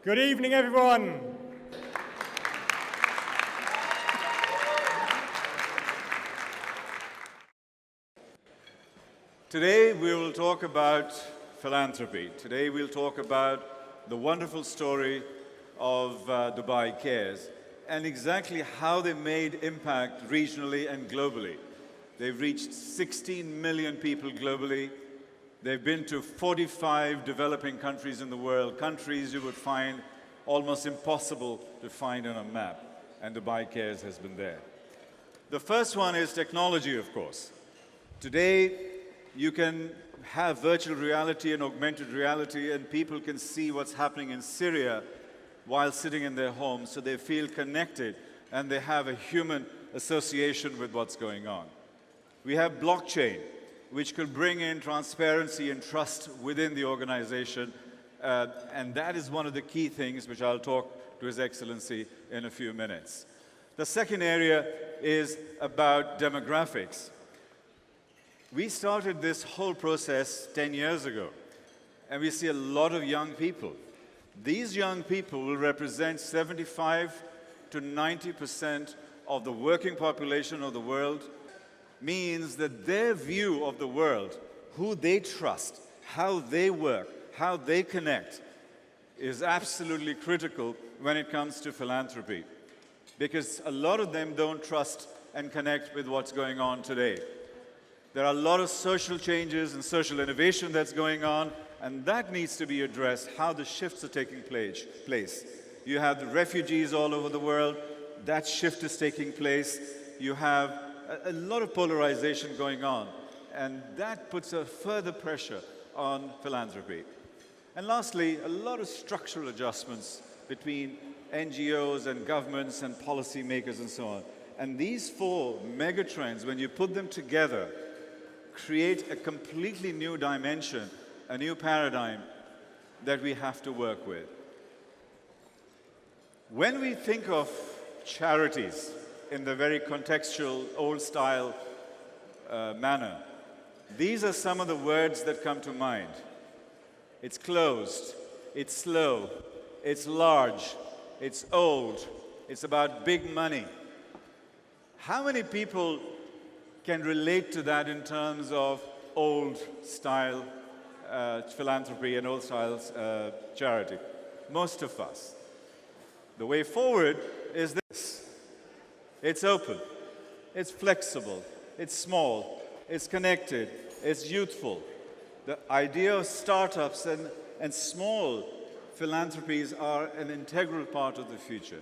Good evening, everyone. Today we will talk about philanthropy. Today we'll talk about the wonderful story of Dubai Cares and exactly how they made impact regionally and globally. They've reached 16 million people globally. They've been to 45 developing countries in the world, countries you would find almost impossible to find on a map, and Dubai Cares has been there. The first one is technology, of course. Today, you can have virtual reality and augmented reality, and people can see what's happening in Syria while sitting in their homes, so they feel connected and they have a human association with what's going on. We have blockchain, which could bring in transparency and trust within the organization, and that is one of the key things which I'll talk to His Excellency in a few minutes. The second area is about demographics. We started this whole process 10 years ago, and we see a lot of young people. These young people will represent 75 to 90% of the working population of the world. Means that their view of the world, who they trust, how they work, how they connect, is absolutely critical when it comes to philanthropy. Because a lot of them don't trust and connect with what's going on today. There are a lot of social changes and social innovation that's going on, and that needs to be addressed, how the shifts are taking place. You have the refugees all over the world, that shift is taking place. You have a lot of polarization going on, and that puts a further pressure on philanthropy. And lastly, a lot of structural adjustments between NGOs and governments and policymakers and so on. And these four megatrends, when you put them together, create a completely new dimension, a new paradigm that we have to work with. When we think of charities in the very contextual, old-style manner, these are some of the words that come to mind. It's closed, it's slow, it's large, it's old, it's about big money. How many people can relate to that in terms of old-style philanthropy and old-style charity? Most of us. The way forward is this. It's open, it's flexible, it's small, it's connected, it's youthful. The idea of startups and small philanthropies are an integral part of the future.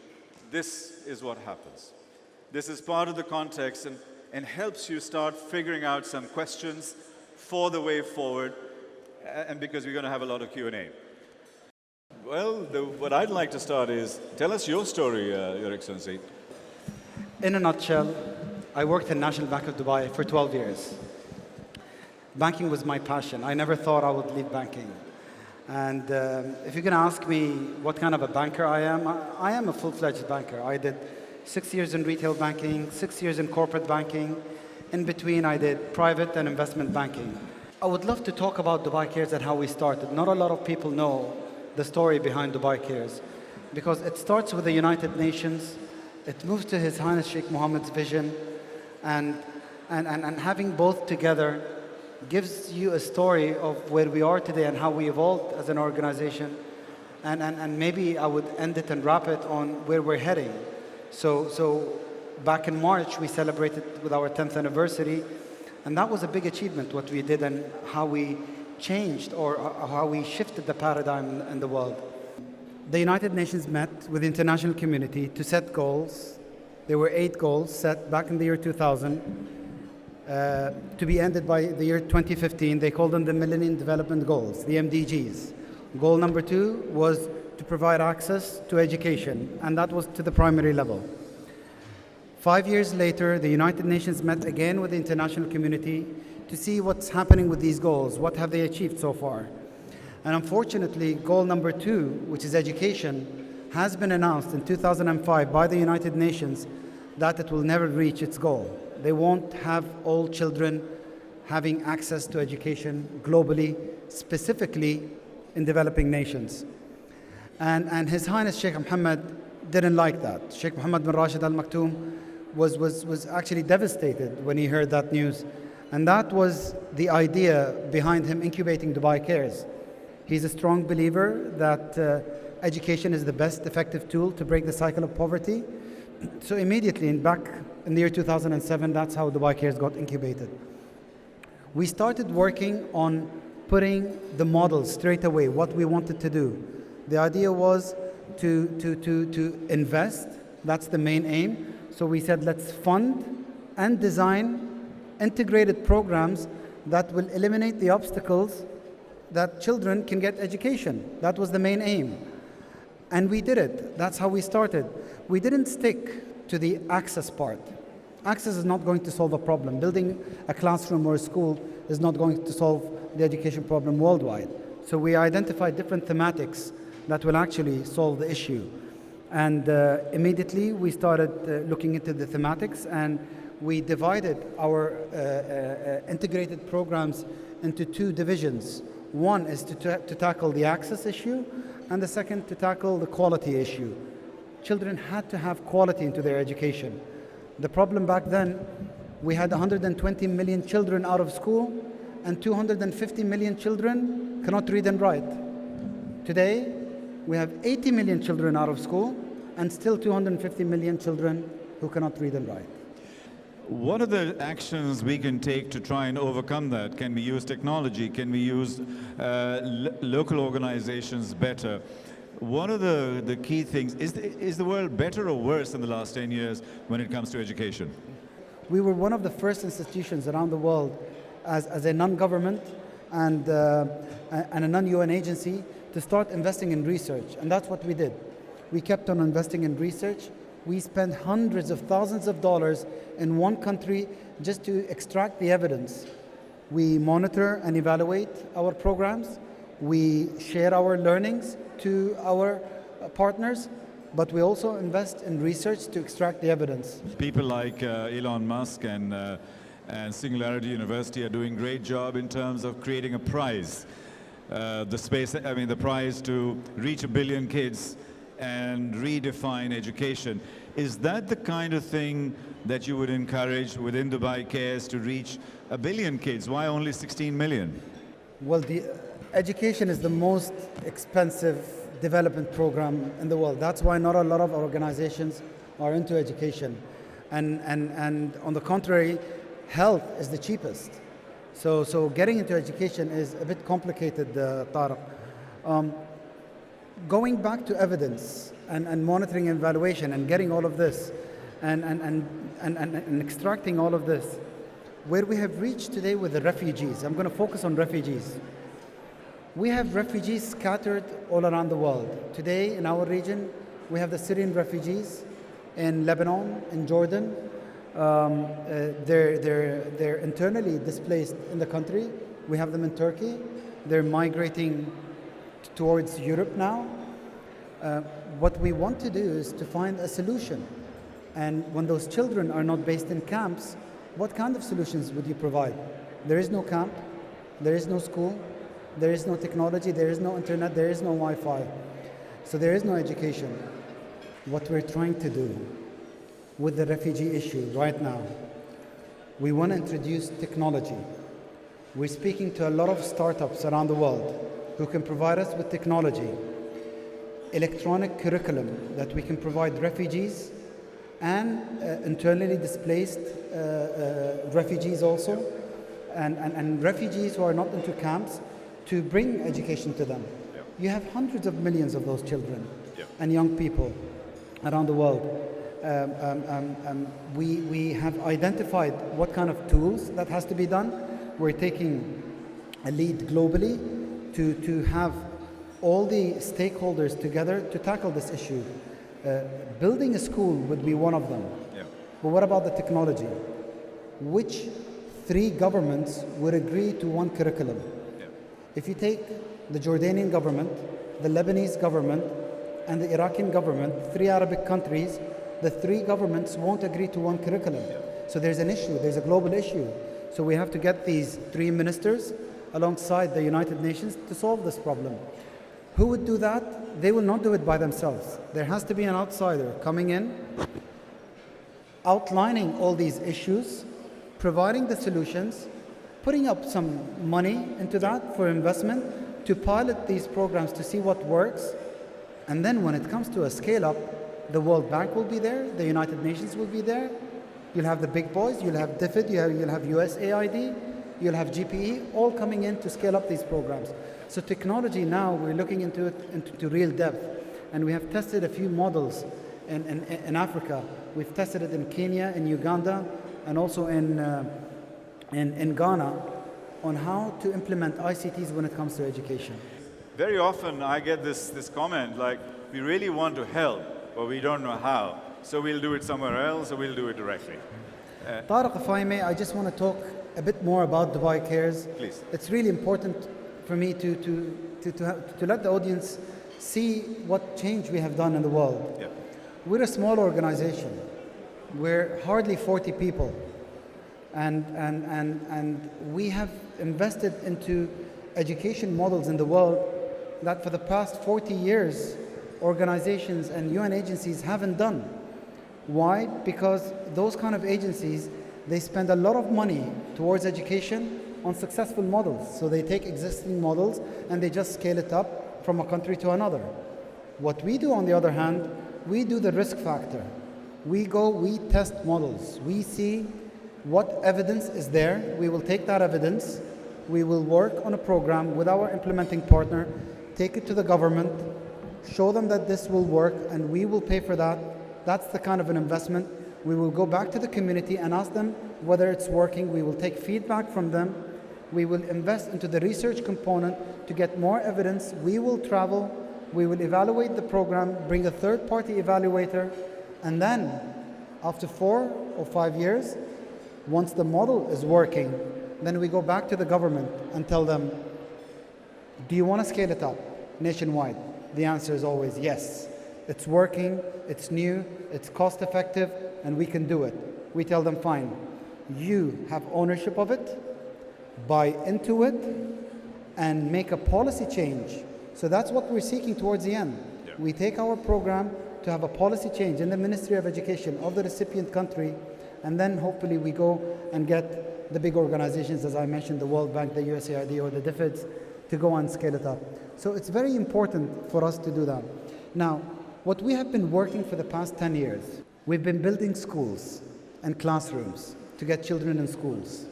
This is what happens. This is part of the context and helps you start figuring out some questions for the way forward, and because we're going to have a lot of Q&A. Well, what I'd like to start is, tell us your story, Your Excellency. In a nutshell, I worked in National Bank of Dubai for 12 years. Banking was my passion. I never thought I would leave banking. And if you're going to ask me what kind of a banker I am a full-fledged banker. I did 6 years in retail banking, 6 years in corporate banking. In between, I did private and investment banking. I would love to talk about Dubai Cares and how we started. Not a lot of people know the story behind Dubai Cares, because it starts with the United Nations. It moves to His Highness Sheikh Mohammed's vision, and having both together gives you a story of where we are today and how we evolved as an organization. And maybe I would end it and wrap it on where we're heading. So back in March, we celebrated with our 10th anniversary, and that was a big achievement, what we did and how we changed or how we shifted the paradigm in the world. The United Nations met with the international community to set goals. There were 8 goals set back in the year 2000 to be ended by the year 2015. They called them the Millennium Development Goals, the MDGs. Goal number 2 was to provide access to education, and that was to the primary level. 5 years later, the United Nations met again with the international community to see what's happening with these goals, what have they achieved so far. And unfortunately, goal number 2, which is education, has been announced in 2005 by the United Nations that it will never reach its goal. They won't have all children having access to education globally, specifically in developing nations. And His Highness Sheikh Mohammed didn't like that. Sheikh Mohammed bin Rashid Al Maktoum was actually devastated when he heard that news. And that was the idea behind him incubating Dubai Cares. He's a strong believer that education is the best effective tool to break the cycle of poverty. So immediately, back in the year 2007, that's how Dubai Cares got incubated. We started working on putting the model straight away, what we wanted to do. The idea was to invest. That's the main aim. So we said, let's fund and design integrated programs that will eliminate the obstacles that children can get education. That was the main aim. And we did it. That's how we started. We didn't stick to the access part. Access is not going to solve a problem. Building a classroom or a school is not going to solve the education problem worldwide. So we identified different thematics that will actually solve the issue. And immediately we started looking into the thematics, and we divided our integrated programs into two divisions. One is to tackle the access issue, and the second to tackle the quality issue. Children had to have quality into their education. The problem back then, we had 120 million children out of school, and 250 million children cannot read and write. Today, we have 80 million children out of school, and still 250 million children who cannot read and write. What are the actions we can take to try and overcome that? Can we use technology? Can we use local organizations better? What are the key things? Is the world better or worse in the last 10 years when it comes to education? We were one of the first institutions around the world as a non-government and a non-UN agency to start investing in research, and that's what we did. We kept on investing in research. We spent hundreds of thousands of dollars in one country just to extract the evidence. We monitor and evaluate our programs. We share our learnings to our partners, but we also invest in research to extract the evidence. People like Elon Musk and Singularity University are doing a great job in terms of creating a prize. The prize to reach 1 billion kids and redefine education. Is that the kind of thing that you would encourage within Dubai Cares to reach 1 billion kids? Why only 16 million? Well, the education is the most expensive development program in the world. That's why not a lot of organizations are into education. And on the contrary, health is the cheapest. So getting into education is a bit complicated, Tariq. Going back to evidence and monitoring and evaluation and getting all of this and extracting all of this, where we have reached today with the refugees, I'm going to focus on refugees. We have refugees scattered all around the world. Today in our region, we have the Syrian refugees in Lebanon, in Jordan. They're internally displaced in the country. We have them in Turkey. They're migrating towards Europe now. What we want to do is to find a solution. And when those children are not based in camps, what kind of solutions would you provide? There is no camp, there is no school, there is no technology, there is no internet, there is no Wi-Fi. So there is no education. What we're trying to do with the refugee issue right now, we want to introduce technology. We're speaking to a lot of startups around the world who can provide us with technology, electronic curriculum that we can provide refugees and internally displaced refugees also, and refugees who are not into camps, to bring education to them. Yep. You have hundreds of millions of those children and young people around the world. We have identified what kind of tools that has to be done. We're taking a lead globally to have all the stakeholders together to tackle this issue. Building a school would be one of them. Yeah. But what about the technology? Which 3 governments would agree to one curriculum? Yeah. If you take the Jordanian government, the Lebanese government, and the Iraqi government, 3 Arabic countries, the 3 governments won't agree to one curriculum. Yeah. So there's an issue, there's a global issue. So we have to get these 3 ministers alongside the United Nations to solve this problem. Who would do that? They will not do it by themselves. There has to be an outsider coming in, outlining all these issues, providing the solutions, putting up some money into that for investment to pilot these programs to see what works. And then when it comes to a scale up, the World Bank will be there, the United Nations will be there, you'll have the big boys, you'll have DFID, you'll have USAID, you'll have GPE, all coming in to scale up these programs. So technology now, we're looking into it into real depth. And we have tested a few models in Africa. We've tested it in Kenya, in Uganda, and also in Ghana on how to implement ICTs when it comes to education. Very often I get this comment like, we really want to help, but we don't know how. So we'll do it somewhere else, or we'll do it directly. Tariq, if I may, I just want to talk a bit more about Dubai Cares. Please. It's really important for me to let the audience see what change we have done in the world. Yeah. We're a small organization. We're hardly 40 people. And we have invested into education models in the world that for the past 40 years, organizations and UN agencies haven't done. Why? Because those kind of agencies, they spend a lot of money towards education on successful models. So they take existing models and they just scale it up from a country to another. What we do, on the other hand, we do the risk factor. We test models. We see what evidence is there. We will take that evidence. We will work on a program with our implementing partner, take it to the government, show them that this will work, and we will pay for that. That's the kind of an investment. We will go back to the community and ask them whether it's working. We will take feedback from them. We will invest into the research component to get more evidence. We will travel. We will evaluate the program, bring a third-party evaluator, and then after 4 or 5 years, once the model is working, then we go back to the government and tell them, do you want to scale it up nationwide? The answer is always yes. It's working, it's new, it's cost effective, and we can do it. We tell them, fine, you have ownership of it, buy into it, and make a policy change. So that's what we're seeking towards the end. Yeah. We take our program to have a policy change in the Ministry of Education of the recipient country, and then hopefully we go and get the big organizations, as I mentioned, the World Bank, the USAID, or the DFIDs, to go and scale it up. So it's very important for us to do that. Now, what we have been working for the past 10 years, we've been building schools and classrooms to get children in schools.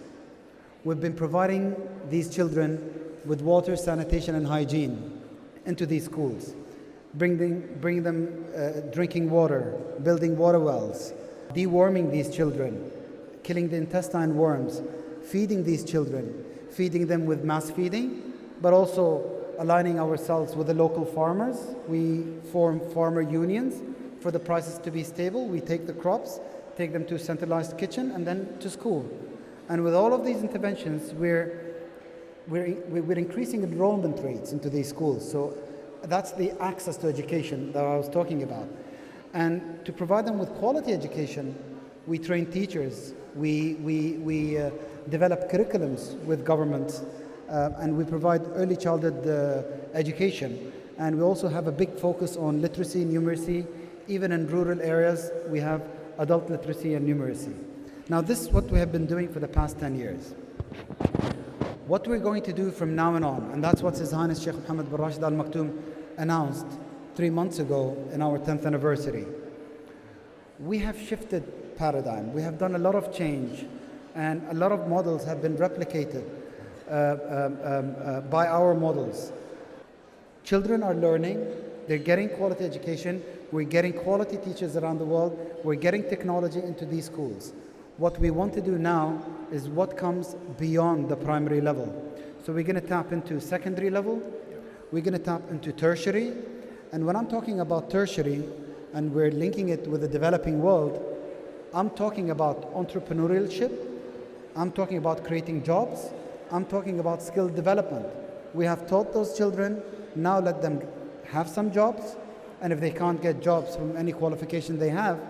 We've been providing these children with water, sanitation, and hygiene into these schools, bring them drinking water, building water wells, deworming these children, killing the intestine worms, feeding these children, feeding them with mass feeding, but also aligning ourselves with the local farmers. We form farmer unions for the prices to be stable. We take the crops, take them to a centralized kitchen, and then to school. And with all of these interventions, we're increasing enrollment rates into these schools. So that's the access to education that I was talking about. And to provide them with quality education, we train teachers, we develop curriculums with governments, and we provide early childhood education. And we also have a big focus on literacy, numeracy. Even in rural areas, we have adult literacy and numeracy. Now, this is what we have been doing for the past 10 years. What we're going to do from now on, and that's what His Highness Sheikh Mohammed bin Rashid Al Maktoum announced 3 months ago in our 10th anniversary. We have shifted paradigm. We have done a lot of change, and a lot of models have been replicated by our models. Children are learning, they're getting quality education, we're getting quality teachers around the world, we're getting technology into these schools. What we want to do now is what comes beyond the primary level. So we're going to tap into secondary level, we're going to tap into tertiary, and when I'm talking about tertiary, and we're linking it with the developing world, I'm talking about entrepreneurship, I'm talking about creating jobs, I'm talking about skill development. We have taught those children, now let them have some jobs, and if they can't get jobs from any qualification they have,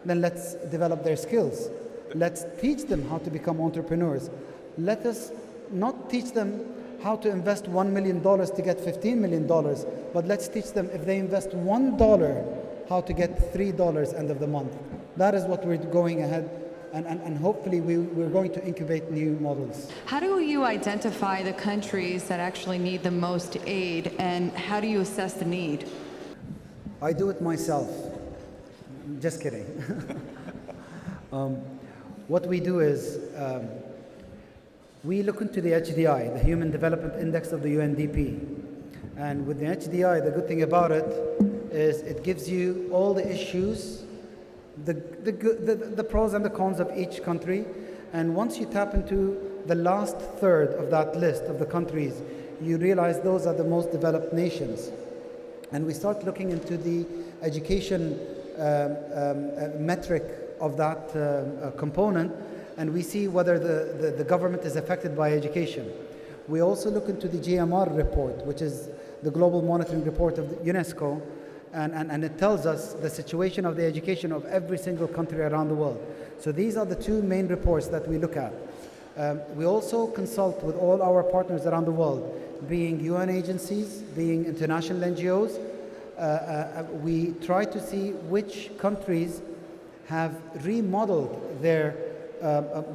then let's develop their skills. Let's teach them how to become entrepreneurs. Let us not teach them how to invest $1 million to get $15 million, but let's teach them if they invest $1, how to get $3 end of the month. That is what we're going ahead, and hopefully we're going to incubate new models. How do you identify the countries that actually need the most aid, and how do you assess the need? I do it myself. Just kidding. What we do is we look into the HDI, the Human Development Index of the UNDP. And with the HDI, the good thing about it is it gives you all the issues, the pros and the cons of each country. And once you tap into the last third of that list of the countries, you realize those are the most developed nations. And we start looking into the education metric of that component, and we see whether the government is affected by education. We also look into the GMR report, which is the Global Monitoring Report of the UNESCO, and it tells us the situation of the education of every single country around the world. So these are the two main reports that we look at. We also consult with all our partners around the world, being UN agencies, being international NGOs. We try to see which countries have remodeled their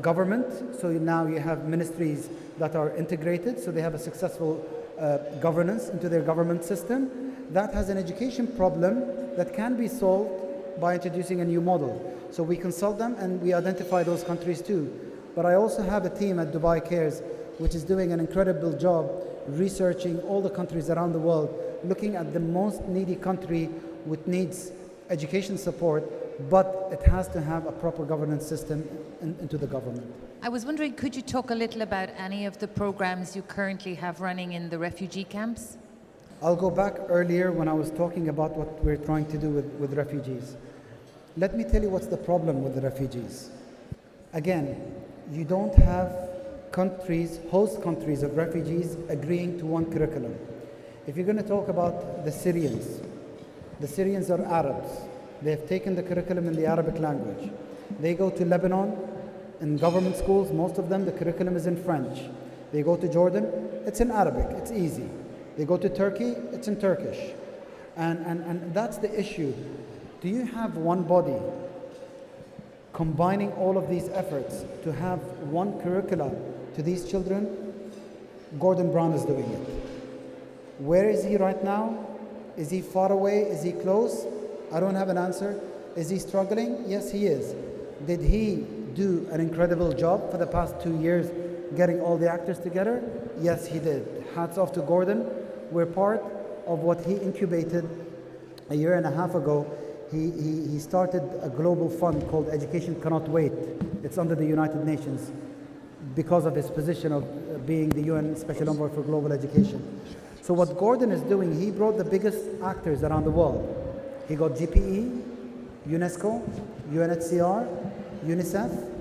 government. So now you have ministries that are integrated, so they have a successful governance into their government system. That has an education problem that can be solved by introducing a new model. So we consult them and we identify those countries too. But I also have a team at Dubai Cares, which is doing an incredible job researching all the countries around the world, looking at the most needy country which needs education support, but it has to have a proper governance system into the government. I was wondering, could you talk a little about any of the programs you currently have running in the refugee camps? I'll go back earlier when I was talking about what we're trying to do with refugees. Let me tell you what's the problem with the refugees. Again, you don't have countries, host countries of refugees agreeing to one curriculum. If you're going to talk about the Syrians are Arabs. They have taken the curriculum in the Arabic language. They go to Lebanon in government schools, most of them, the curriculum is in French. They go to Jordan, it's in Arabic, it's easy. They go to Turkey, it's in Turkish. And that's the issue. Do you have one body combining all of these efforts to have one curricula to these children? Gordon Brown is doing it. Where is he right now? Is he far away? Is he close? I don't have an answer. Is he struggling? Yes, he is. Did he do an incredible job for the past 2 years getting all the actors together? Yes, he did. Hats off to Gordon. We're part of what he incubated a year and a half ago. He started a global fund called Education Cannot Wait. It's under the United Nations because of his position of being the UN Special Envoy for Global Education. So what Gordon is doing, he brought the biggest actors around the world. He got GPE, UNESCO, UNHCR, UNICEF,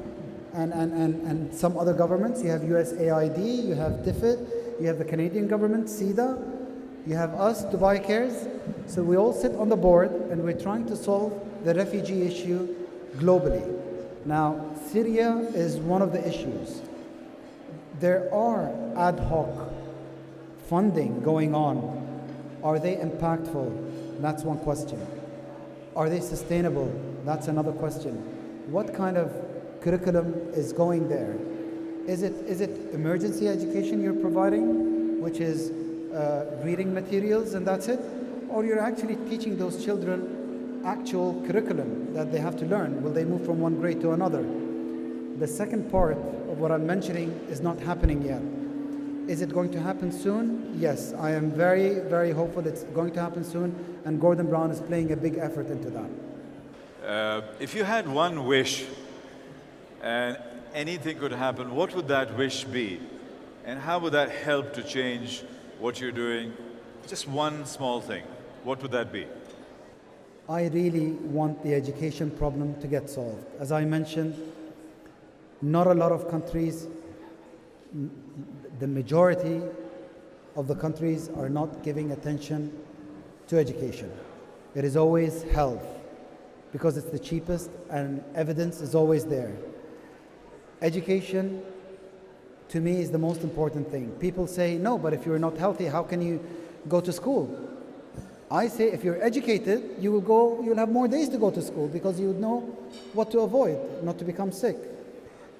and some other governments. You have USAID, you have DFID, you have the Canadian government, CEDA, you have us, Dubai Cares. So we all sit on the board and we're trying to solve the refugee issue globally. Now, Syria is one of the issues. There are ad hoc funding going on. Are they impactful? That's one question. Are they sustainable? That's another question. What kind of curriculum is going there? Is it emergency education you're providing, which is reading materials and that's it? Or you're actually teaching those children actual curriculum that they have to learn? Will they move from one grade to another? The second part of what I'm mentioning is not happening yet. Is it going to happen soon? Yes, I am very, very hopeful it's going to happen soon, and Gordon Brown is playing a big effort into that. If you had one wish and anything could happen, what would that wish be? And how would that help to change what you're doing? Just one small thing. What would that be? I really want the education problem to get solved. As I mentioned, not a lot of countries, the majority of the countries are not giving attention to education. It is always health, because it's the cheapest and evidence is always there. Education to me is the most important thing. People say, no, but if you're not healthy, how can you go to school? I say if you're educated, you'll have more days to go to school because you would know what to avoid, not to become sick.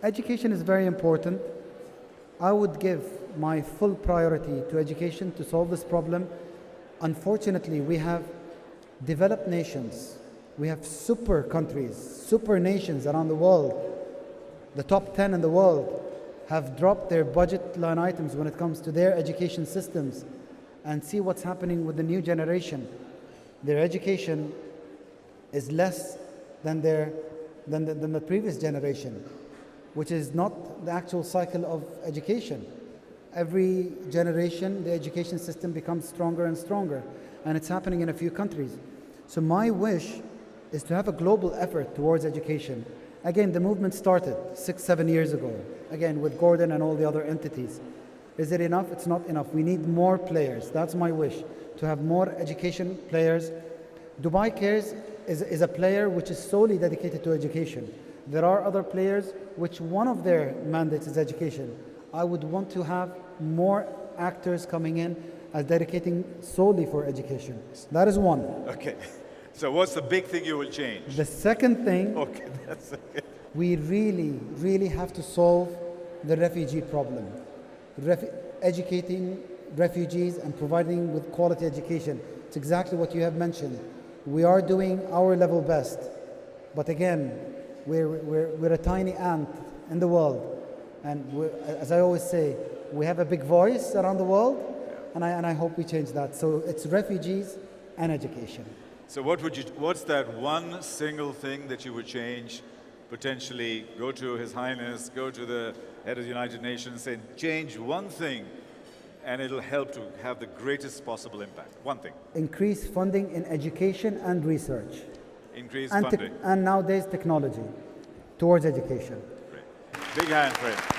Education is very important. I would give my full priority to education to solve this problem. Unfortunately, we have developed nations. We have super countries, super nations around the world. The top 10 in the world have dropped their budget line items when it comes to their education systems. And see what's happening with the new generation. Their education is less than the previous generation, which is not the actual cycle of education. Every generation, the education system becomes stronger and stronger, and it's happening in a few countries. So my wish is to have a global effort towards education. Again, the movement started 6-7 years ago, again with Gordon and all the other entities. Is it enough? It's not enough. We need more players. That's my wish, to have more education players. Dubai Cares is a player which is solely dedicated to education. There are other players which one of their mandates is education. I would want to have more actors coming in as dedicating solely for education. That is one. Okay. So what's the big thing you will change? The second thing, Okay, that's okay. we really, really have to solve the refugee problem. Educating refugees and providing with quality education. It's exactly what you have mentioned. We are doing our level best, but again, we're a tiny ant in the world, and as I always say, we have a big voice around the world, and I hope we change that. So it's refugees and education. So what's that one single thing that you would change? Potentially go to His Highness, go to the head of the United Nations, say, change one thing, and it'll help to have the greatest possible impact. One thing. Increase funding in education and research. Increase And, funding. and nowadays technology towards education. Great. Big hand for him.